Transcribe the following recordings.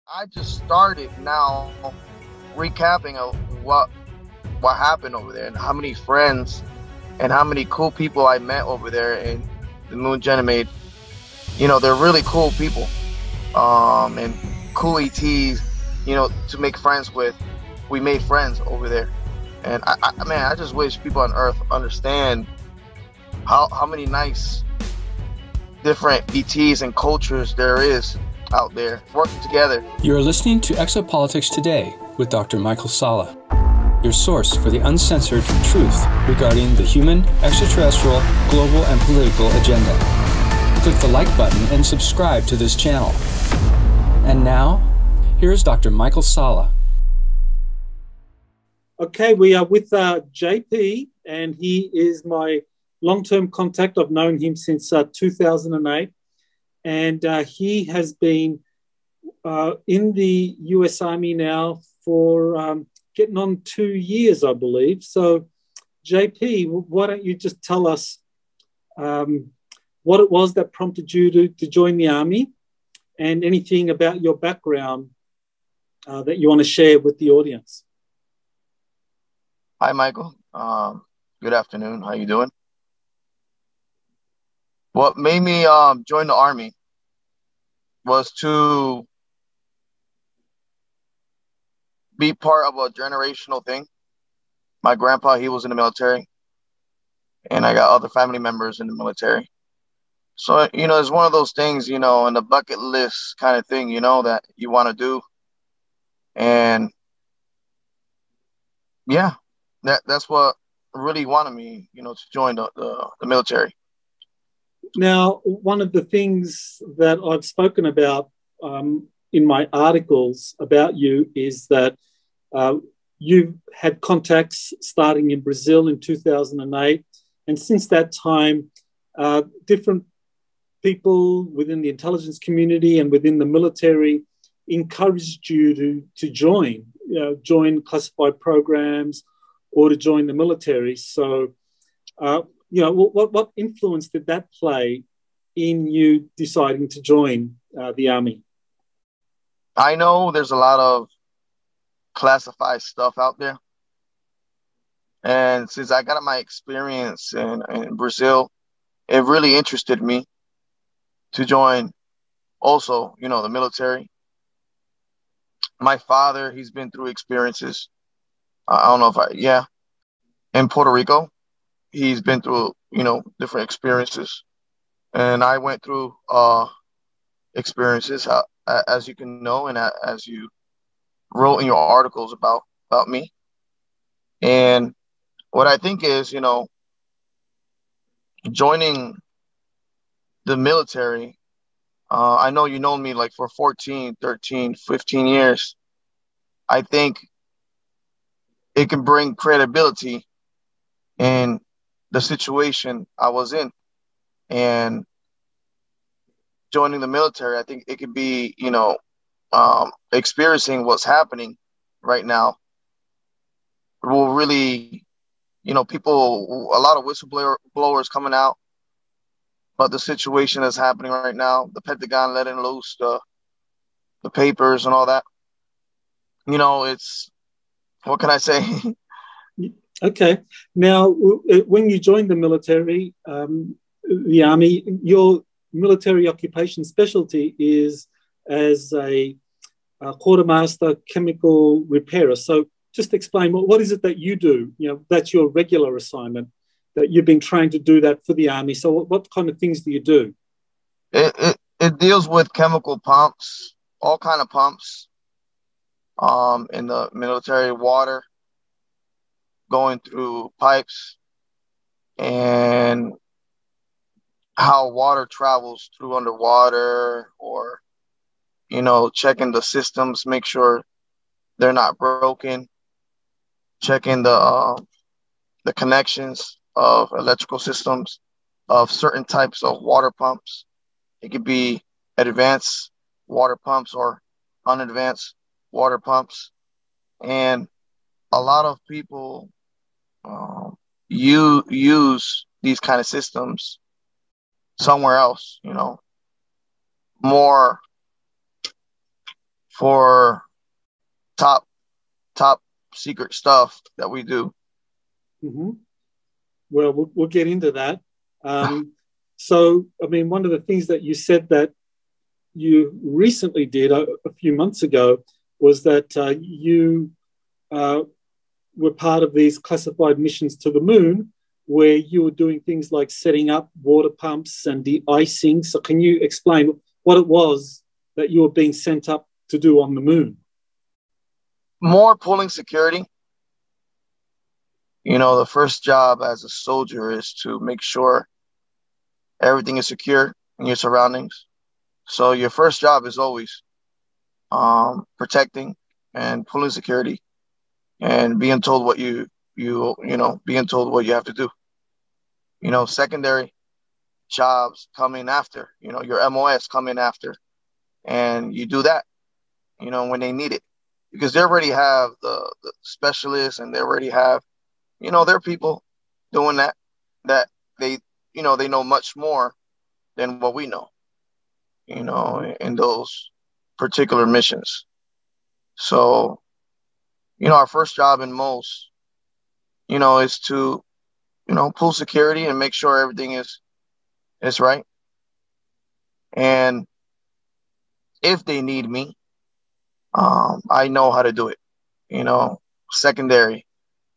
I just started now recapping of what happened over there and how many friends and how many cool people I met over there in the moon Ganymede. They're really cool people, and cool ETs, to make friends with. We made friends over there, and man, I just wish people on Earth understand how many nice different ETs and cultures there is out there working together. You're listening to Exopolitics Today with Dr. Michael Salla, your source for the uncensored truth regarding the human, extraterrestrial, global, and political agenda. Click the like button and subscribe to this channel. And now, here's Dr. Michael Salla. Okay, we are with JP, and he is my long-term contact. I've known him since 2008, and he has been in the US Army now for getting on 2 years, I believe. So, JP, why don't you just tell us what it was that prompted you to join the Army, and anything about your background that you want to share with the audience. Hi, Michael. Good afternoon. How you doing? What made me join the Army was to be part of a generational thing. My grandpa, he was in the military, and I got other family members in the military. So, it's one of those things, in the bucket list kind of thing, that you want to do. And yeah, that's what really wanted me, to join the military. Now, one of the things that I've spoken about in my articles about you is that you had contacts starting in Brazil in 2008. And since that time, different people within the intelligence community and within the military encouraged you to join classified programs or to join the military. So, what influence did that play in you deciding to join the Army? I know there's a lot of classified stuff out there. And since I got my experience in Brazil, it really interested me to join also, the military. My father, he's been through experiences. I don't know in Puerto Rico, he's been through, different experiences. And I went through experiences, as you can know, and as you wrote in your articles about me. And what I think is, joining the military, I know you know me like for 14, 13, 15 years. I think it can bring credibility in the situation I was in. And joining the military, I think it could be, experiencing what's happening right now will really, people, a lot of whistleblowers coming out about the situation that's happening right now, the Pentagon letting loose the papers and all that. It's, what can I say? Okay. Now, when you joined the military, the Army, your military occupation specialty is as a quartermaster chemical repairer. So just explain, what is it that you do? That's your regular assignment, that you've been trained to do that for the Army. So what kind of things do you do? It deals with chemical pumps, all kind of pumps in the military, water going through pipes, and how water travels through underwater, or, checking the systems, make sure they're not broken, checking the connections of electrical systems of certain types of water pumps. It could be advanced water pumps or unadvanced water pumps. And a lot of people use these kind of systems somewhere else, more for top secret stuff that we do. Mm-hmm. Well, we'll get into that. So, I mean, one of the things that you said that you recently did a few months ago was that you were part of these classified missions to the moon, where you were doing things like setting up water pumps and de-icing. So can you explain what it was that you were being sent up to do on the moon? More pulling security. You know, the first job as a soldier is to make sure everything is secure in your surroundings. So your first job is always protecting and pulling security and being told what being told what you have to do. You know, secondary jobs come in after, you know, your MOS come in after, and you do that, you know, when they need it, because they already have the specialists, and they already have, you know, their people doing that they, you know, they know much more than what we know, you know, in those particular missions. So, you know, our first job in most, you know, is to, you know, pull security and make sure everything is right. And if they need me, I know how to do it. You know, secondary,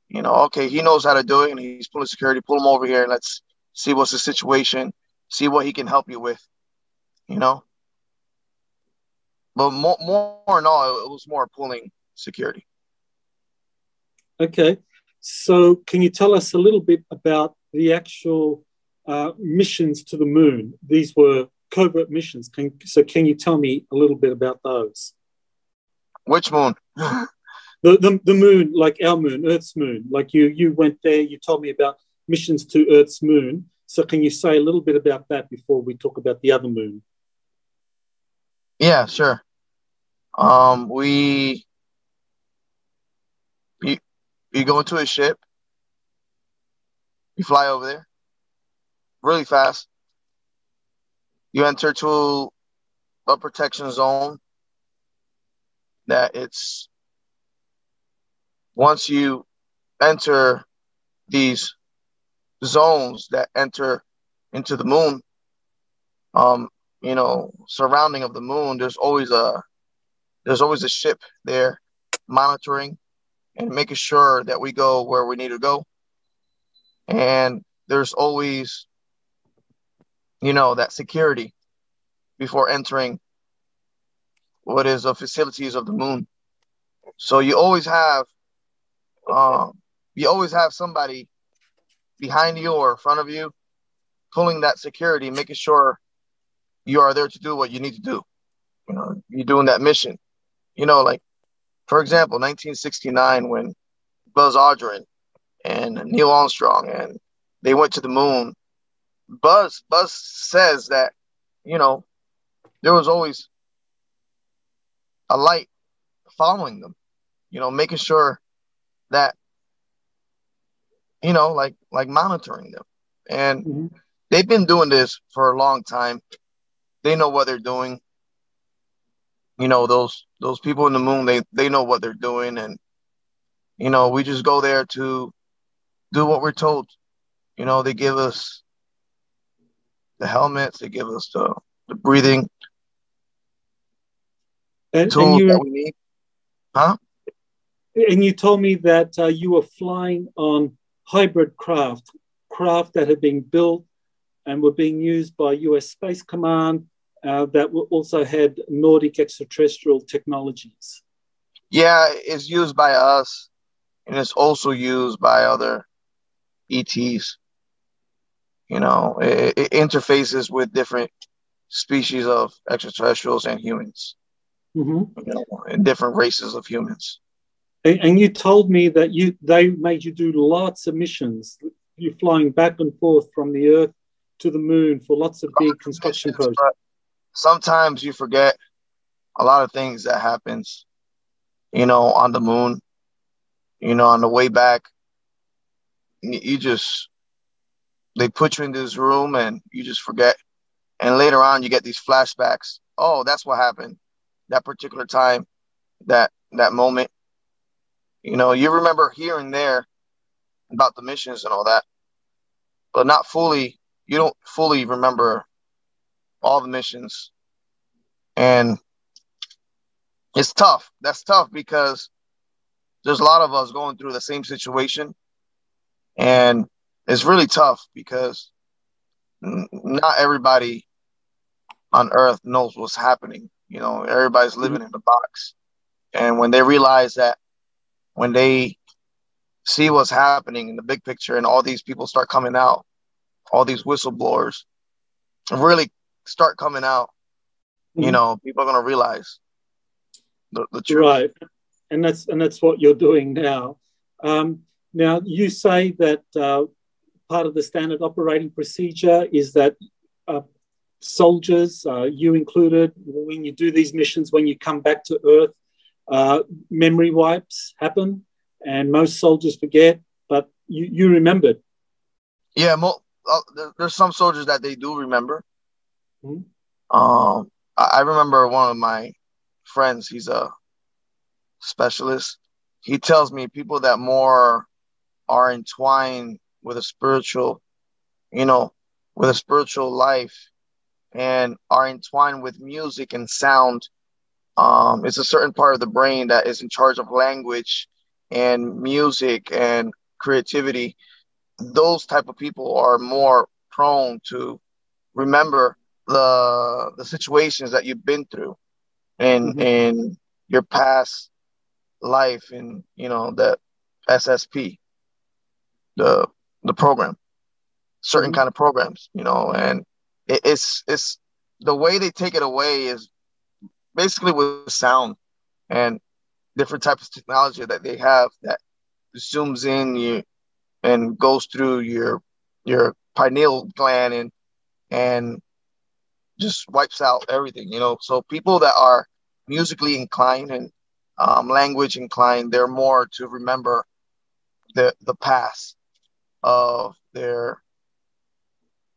you know, okay, he knows how to do it, and he's pulling security. Pull him over here, and let's see what's the situation, see what he can help you with, you know. But more and all, it was more pulling security. Okay. So can you tell us a little bit about the actual missions to the moon? These were covert missions. Can you tell me a little bit about those? Which moon? The moon, like our moon, Earth's moon. Like you went there, you told me about missions to Earth's moon. So can you say a little bit about that before we talk about the other moon? Yeah, sure. You go into a ship, you fly over there really fast. You enter to a protection zone that it's, once you enter these zones that enter into the moon, you know, surrounding of the moon, there's always a ship there monitoring and making sure that we go where we need to go. And there's always, you know, that security before entering what is the facilities of the moon. So you always have somebody behind you or in front of you pulling that security, making sure you are there to do what you need to do. You know, you're doing that mission. You know, like, for example, 1969, when Buzz Aldrin and Neil Armstrong and they went to the moon, Buzz says that, you know, there was always a light following them, you know, making sure that, you know, like monitoring them. And they've been doing this for a long time. They know what they're doing. You know, those people in the moon, they know what they're doing. And, you know, we just go there to do what we're told. You know, they give us the helmets, they give us the breathing tools that we need. Huh? And you told me that you were flying on hybrid craft that had been built and were being used by US Space Command that also had Nordic extraterrestrial technologies. Yeah, it's used by us, and it's also used by other ETs. You know, it interfaces with different species of extraterrestrials and humans, you know, and different races of humans. And you told me that they made you do lots of missions. You're flying back and forth from the Earth to the moon for lots of big construction projects. Sometimes you forget a lot of things that happens, you know, on the moon. You know, on the way back, they put you in this room and you just forget. And later on, you get these flashbacks. Oh, that's what happened that particular time. that moment. You know, you remember here and there about the missions and all that, but not fully. You don't fully remember all the missions, and it's tough. That's tough because there's a lot of us going through the same situation, and it's really tough because not everybody on Earth knows what's happening. You know, everybody's living in the box, and when they realize that, when they see what's happening in the big picture, and all these people start coming out, all these whistleblowers really start coming out, you know, people are going to realize the truth. Right, and that's what you're doing now. Now, you say that part of the standard operating procedure is that soldiers, you included, when you do these missions, when you come back to Earth, memory wipes happen, and most soldiers forget, but you remembered. Yeah, there's some soldiers that they do remember. I remember one of my friends, he's a specialist. He tells me people that more are entwined with a spiritual, with a spiritual life, and are entwined with music and sound. It's a certain part of the brain that is in charge of language and music and creativity. Those type of people are more prone to remember the situations that you've been through in your past life, in the SSP, the program, certain kind of programs, and it's the way they take it away is basically with sound and different types of technology that they have that zooms in you and goes through your pineal gland and just wipes out everything, So people that are musically inclined and language inclined, they're more to remember the past of their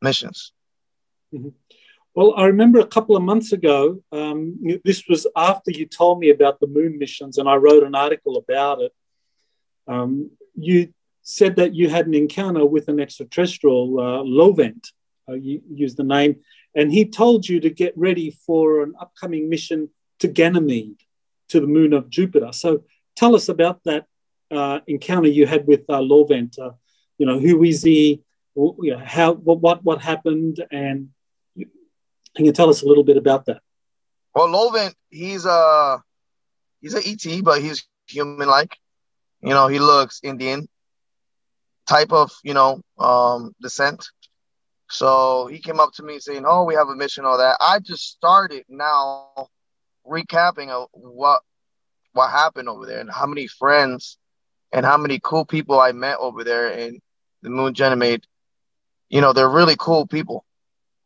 missions. Well, I remember a couple of months ago, this was after you told me about the moon missions, and I wrote an article about it. You said that you had an encounter with an extraterrestrial, Lovent, you used the name, and he told you to get ready for an upcoming mission to Ganymede, to the moon of Jupiter. So tell us about that encounter you had with Lovent. Who is he? How? What happened? And can you tell us a little bit about that? Well, Lovent, he's an ET, but he's human-like. He looks Indian type of, descent. So he came up to me saying, "Oh, we have a mission," all that. I just started now recapping of what happened over there and how many friends and how many cool people I met over there in the moon Ganymede. They're really cool people,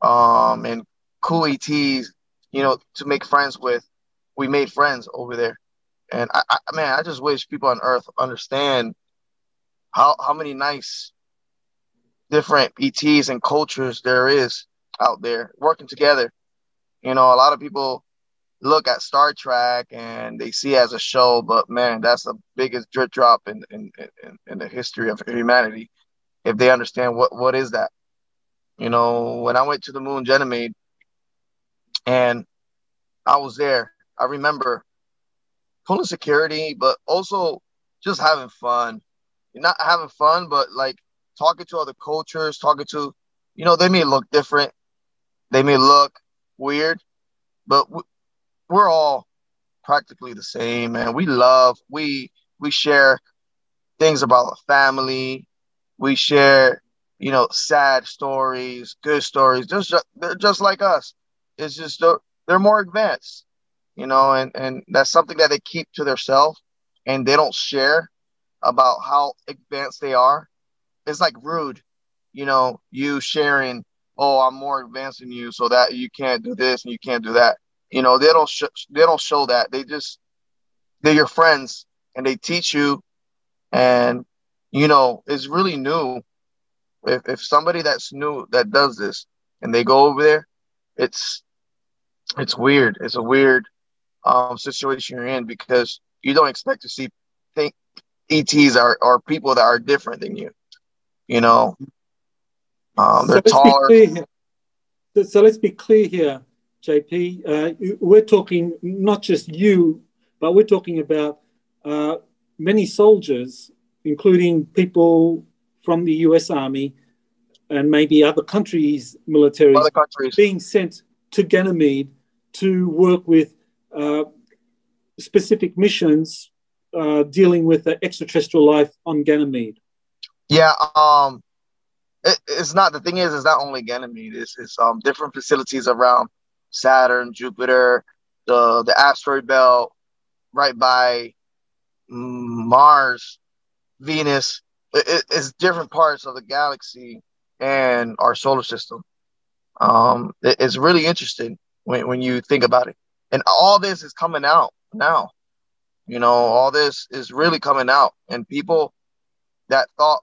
and cool ETs, to make friends with. We made friends over there. And I just wish people on Earth understand how many nice different ETs and cultures there is out there working together. A lot of people look at Star Trek and they see it as a show, but man, that's the biggest drop in the history of humanity. If they understand what is that, when I went to the moon Ganymede and I was there, I remember pulling security, but also just having fun. Not having fun, but like talking to other cultures, talking to, they may look different, they may look weird, but we're all practically the same, and we share things about our family. We share, sad stories, good stories. They're just like us. It's just they're more advanced, and that's something that they keep to themselves, and they don't share about how advanced they are. It's like rude, you sharing, "Oh, I'm more advanced than you, so that you can't do this and you can't do that." They don't show that. They're your friends, and they teach you, and it's really new. If somebody that's new that does this and they go over there, it's weird. It's a weird situation you're in, because you don't expect to see think ETs are people that are different than you. You know, So they're let's be taller. clear here. So let's be clear here, JP. We're talking not just you, but we're talking about many soldiers, including people from the US Army and maybe other countries' militaries, Other countries. being sent to Ganymede to work with specific missions dealing with the extraterrestrial life on Ganymede. Yeah. It's not, the thing is, it's not only Ganymede. It's different facilities around Saturn, Jupiter, the asteroid belt, right by Mars, Venus. It's different parts of the galaxy and our solar system. It's really interesting when you think about it. And all this is coming out now. You know, all this is really coming out. And that thought,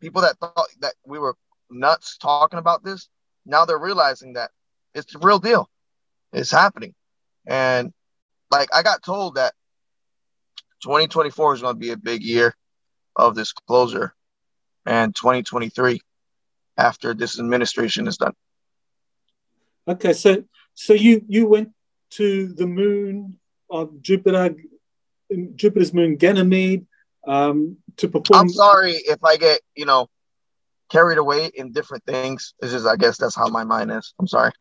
people that thought that we were nuts talking about this, now they're realizing that it's the real deal. It's happening. And like, I got told that 2024 is going to be a big year of disclosure, and 2023 after this administration is done. Okay, so you went to the moon of Jupiter's moon Ganymede to perform. I'm sorry if I get carried away in different things. It's just, I guess that's how my mind is. I'm sorry.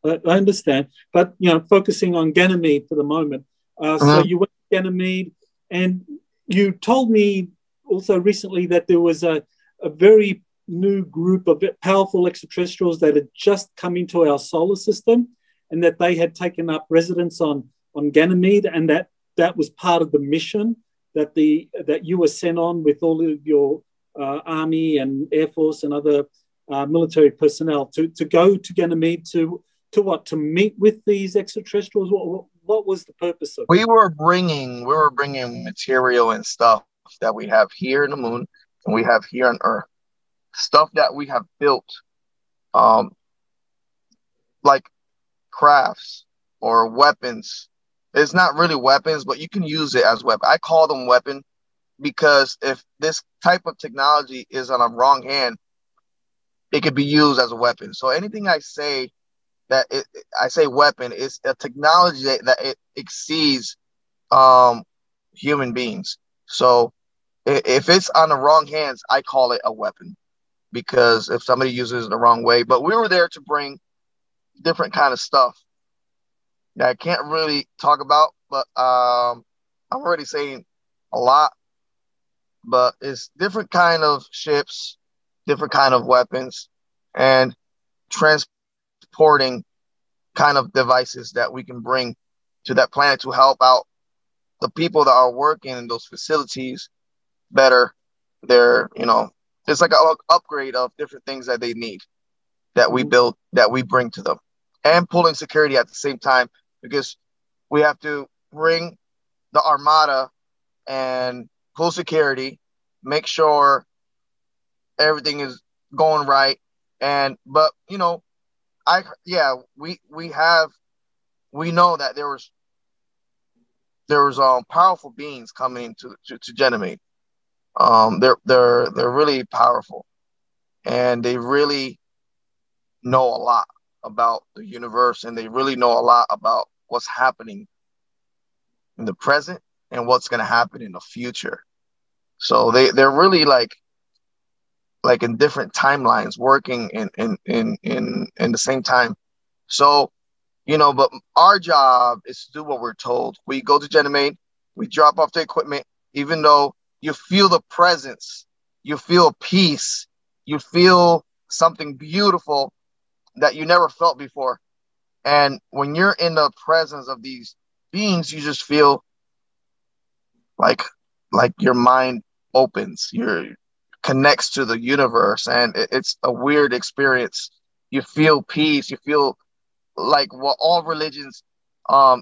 I understand, but focusing on Ganymede for the moment. So you went to Ganymede, and you told me also recently that there was a very new group of powerful extraterrestrials that had just come into our solar system, and that they had taken up residence on Ganymede, and that was part of the mission that you were sent on with all of your Army and Air Force and other military personnel to go to Ganymede to meet with these extraterrestrials. What was the purpose of it? We were bringing material and stuff that we have here in the moon and we have here on Earth, stuff that we have built, like crafts or weapons. It's not really weapons, but you can use it as weapon. I call them weapon because if this type of technology is on a wrong hand, it could be used as a weapon. So anything I say I say weapon is a technology that it exceeds human beings. So if it's on the wrong hands, I call it a weapon, because if somebody uses it the wrong way. But we were there to bring different kind of stuff that I can't really talk about, but I'm already saying a lot. But it's different kind of ships, different kind of weapons, and transporting kind of devices that we can bring to that planet to help out the people that are working in those facilities better. It's like an upgrade of different things that they need, that we build, that we bring to them, and pulling security at the same time, because we have to bring the armada and pull security, make sure everything is going right. But we know that there was powerful beings coming to Ganymede. They're really powerful, and they really know a lot about the universe, and they really know a lot about what's happening in the present and what's going to happen in the future. So they're really like in different timelines, working in the same time. So but our job is to do what we're told. We go to Ganymede, we drop off the equipment, even though you feel the presence, you feel peace, you feel something beautiful that you never felt before. And when you're in the presence of these beings, you just feel like your mind opens, your connects to the universe, and it's a weird experience. You feel peace, you feel like what all religions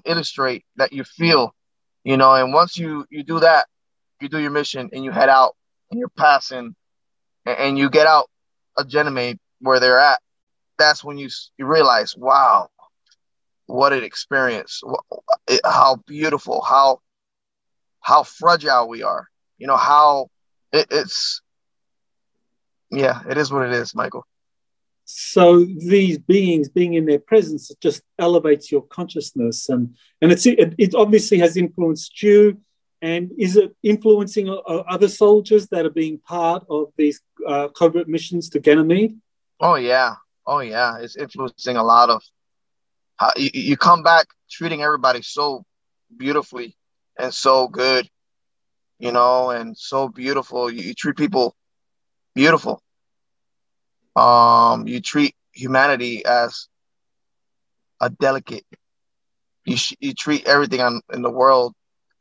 illustrate that you feel, and once you do that, you do your mission and you head out and you're passing and you get out of Ganymede where they're at. That's when you realize, wow, what it experienced, how beautiful, how fragile we are. You know, how it's, yeah, it is what it is, Michael. So these beings being in their presence, it just elevates your consciousness, and it obviously has influenced you. And is it influencing other soldiers that are being part of these covert missions to Ganymede? Oh yeah, oh yeah, it's influencing a lot of how you come back treating everybody so beautifully and so good, you know, and so beautiful. You treat people beautiful. You treat humanity as a delicate. You treat everything in the world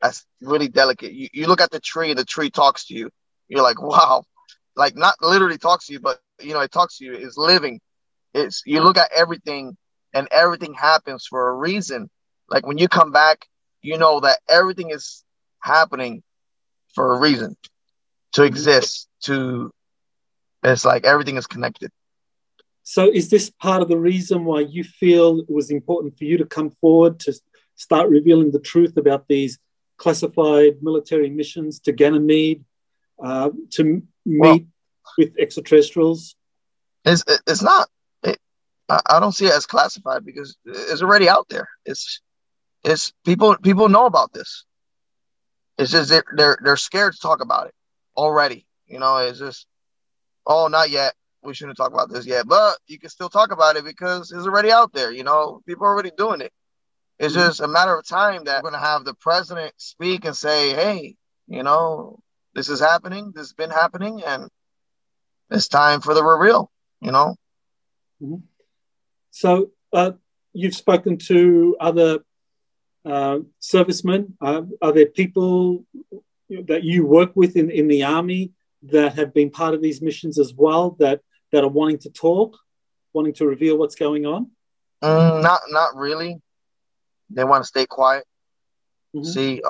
as really delicate. You look at the tree and the tree talks to you. You're like, wow, like not literally talks to you, but you know, it talks to you. It's living. It's you look at everything and everything happens for a reason. Like when you come back, you know that everything is happening for a reason to exist. It's like everything is connected. So is this part of the reason why you feel it was important for you to come forward to start revealing the truth about these classified military missions to Ganymede, to meet with extraterrestrials? It's not. I don't see it as classified because it's already out there. It's people know about this. It's just they're scared to talk about it already. You know, it's just, oh, not yet. We shouldn't talk about this yet, but you can still talk about it because it's already out there. You know, people are already doing it. It's just a matter of time that we're going to have the president speak and say, hey, you know, this is happening. This has been happening. And it's time for the reveal, you know? Mm-hmm. So you've spoken to other servicemen. Are there people that you work with in the army that have been part of these missions as well that are wanting to talk, wanting to reveal what's going on? Not really. They want to stay quiet. Mm-hmm. See,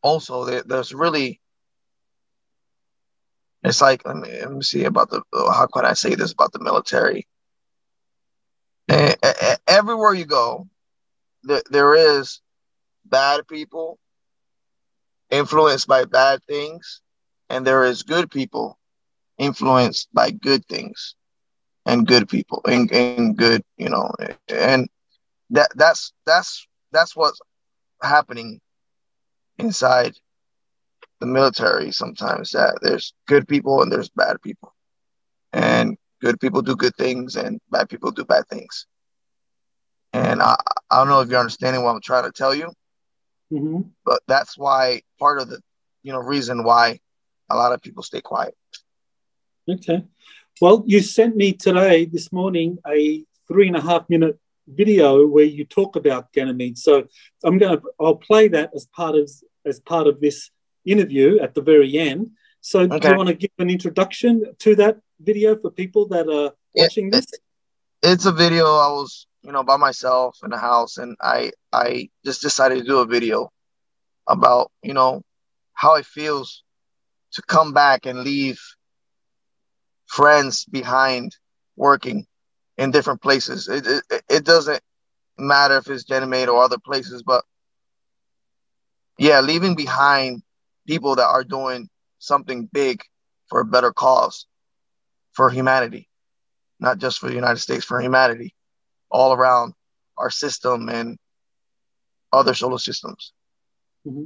also there's really, it's like, let me see about how can I say this about the military? Everywhere you go, there is bad people influenced by bad things, and there is good people influenced by good things and good people and good, you know, and that's what's happening inside the military sometimes, that there's good people and there's bad people, and good people do good things and bad people do bad things. And I don't know if you're understanding what I'm trying to tell you, but that's why part of the, you know, reason why a lot of people stay quiet. Okay. Well, you sent me this morning, a 3.5-minute video where you talk about Ganymede. So I'll play that as part of this interview at the very end. So okay. Do you want to give an introduction to that video for people that are watching this? It's a video. I was, you know, by myself in the house, and I just decided to do a video about, you know, how it feels to come back and leave friends behind working in different places. It doesn't matter if it's Ganymede or other places, but yeah, leaving behind people that are doing something big for a better cause, for humanity, not just for the United States, for humanity all around our system and other solar systems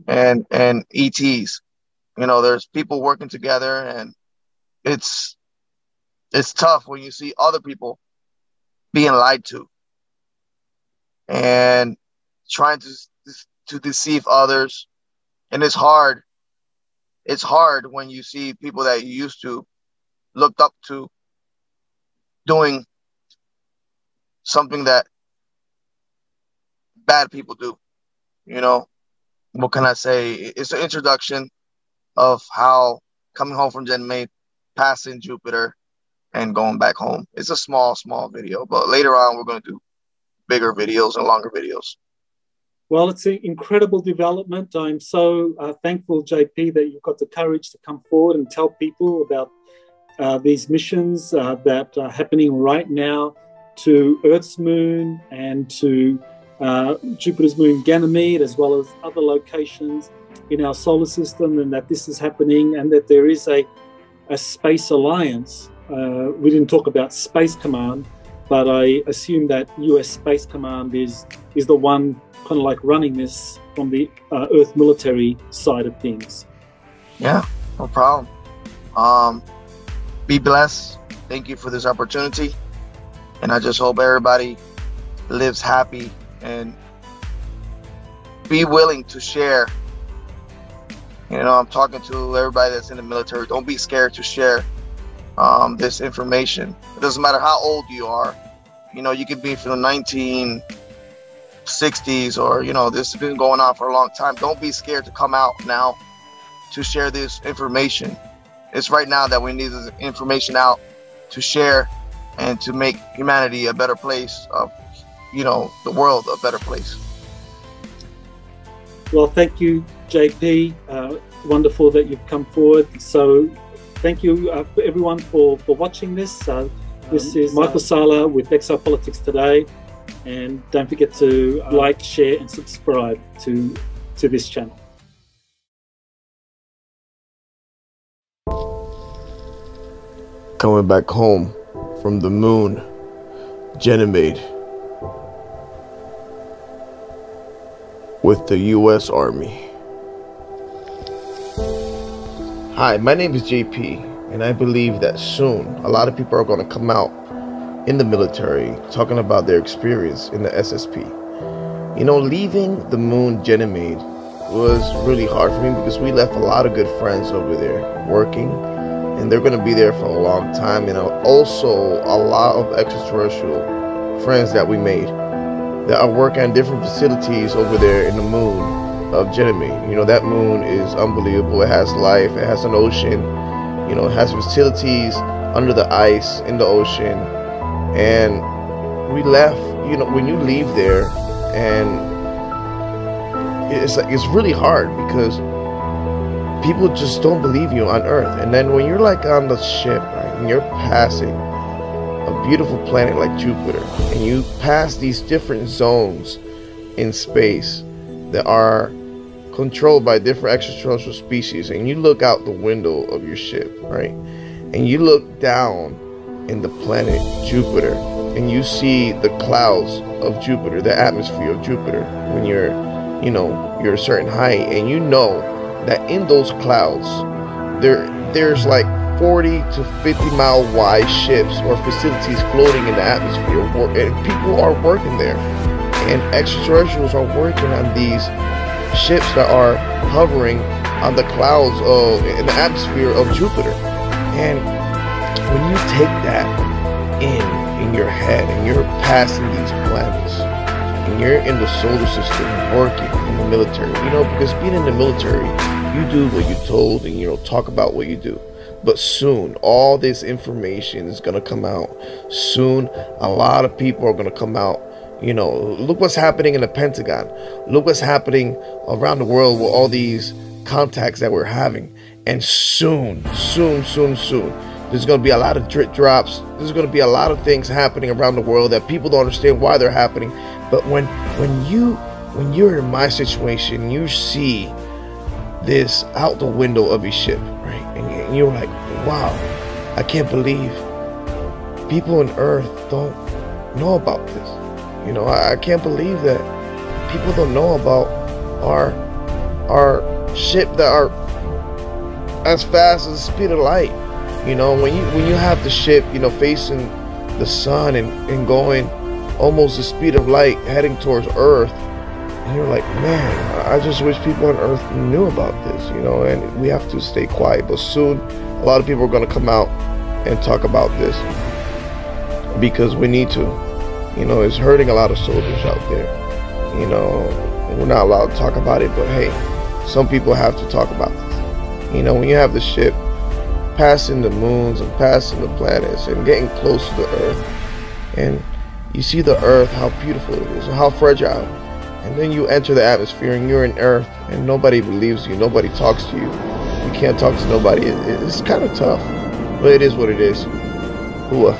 and ETs. You know, there's people working together, and it's tough when you see other people being lied to and trying to deceive others. And it's hard. It's hard when you see people that you used to looked up to doing something that bad people do. You know, what can I say? It's an introduction of how coming home from Ganymede, passing Jupiter, and going back home. It's a small video, but later on we're going to do bigger videos and longer videos. Well, it's an incredible development. I'm so thankful, JP, that you've got the courage to come forward and tell people about these missions that are happening right now to Earth's moon and to Jupiter's moon Ganymede, as well as other locations in our solar system, and that this is happening, and that there is a space alliance. We didn't talk about Space Command, but I assume that US Space Command is the one kind of like running this from the Earth military side of things. Yeah, no problem. Be blessed. Thank you for this opportunity. And I just hope everybody lives happy and be willing to share. You know, I'm talking to everybody that's in the military. Don't be scared to share this information. It doesn't matter how old you are. You know, you could be from the 1960s, or, you know, this has been going on for a long time. Don't be scared to come out now to share this information. It's right now that we need this information out to share and to make humanity a better place, you know, the world a better place. Well, thank you, JP. Wonderful that you've come forward. So thank you everyone for watching this. This is Michael Sala with Exopolitics Today. And don't forget to like, share and subscribe to this channel. Coming back home from the moon, Ganymede, with the US Army. Hi, my name is JP, and I believe that soon a lot of people are going to come out in the military talking about their experience in the SSP. You know, leaving the moon Ganymede was really hard for me because we left a lot of good friends over there working, and they're going to be there for a long time. And also a lot of extraterrestrial friends that we made that are working on different facilities over there in the moon of Ganymede. You know, that moon is unbelievable. It has life, it has an ocean, you know, it has facilities under the ice in the ocean. And we left, you know, when you leave there, and it's really hard because people just don't believe you on Earth. And then when you're like on the ship, right, and you're passing a beautiful planet like Jupiter, and you pass these different zones in space that are controlled by different extraterrestrial species, and you look out the window of your ship, right, and you look down in the planet Jupiter, and you see the clouds of Jupiter, the atmosphere of Jupiter, when you're, you know, you're a certain height, and you know that in those clouds there's like 40 to 50 mile wide ships or facilities floating in the atmosphere, and people are working there, and extraterrestrials are working on these ships that are hovering on the clouds in the atmosphere of Jupiter. And when you take that in your head, and you're passing these planets, and you're in the solar system working in the military, you know, because being in the military, you do what you're told, and, you know, talk about what you do. But soon, all this information is going to come out. Soon, a lot of people are going to come out. You know, look what's happening in the Pentagon. Look what's happening around the world with all these contacts that we're having. And soon, there's going to be a lot of drip drops. There's going to be a lot of things happening around the world that people don't understand why they're happening. But when you're in my situation, you see this out the window of your ship, right? And you're like, wow, I can't believe people on Earth don't know about this. You know, I can't believe that people don't know about our ship that are as fast as the speed of light. You know, when you have the ship, you know, facing the sun and going almost the speed of light heading towards Earth, and you're like, man, I just wish people on Earth knew about this, you know. And we have to stay quiet, but soon a lot of people are going to come out and talk about this because we need to. You know, it's hurting a lot of soldiers out there. You know, we're not allowed to talk about it, but hey, some people have to talk about this. You know, when you have the ship passing the moons and passing the planets and getting close to the Earth, and you see the Earth, how beautiful it is and how fragile, and then you enter the atmosphere and you're in Earth and nobody believes you, nobody talks to you, you can't talk to nobody. It's kind of tough, but it is what it is. Hua.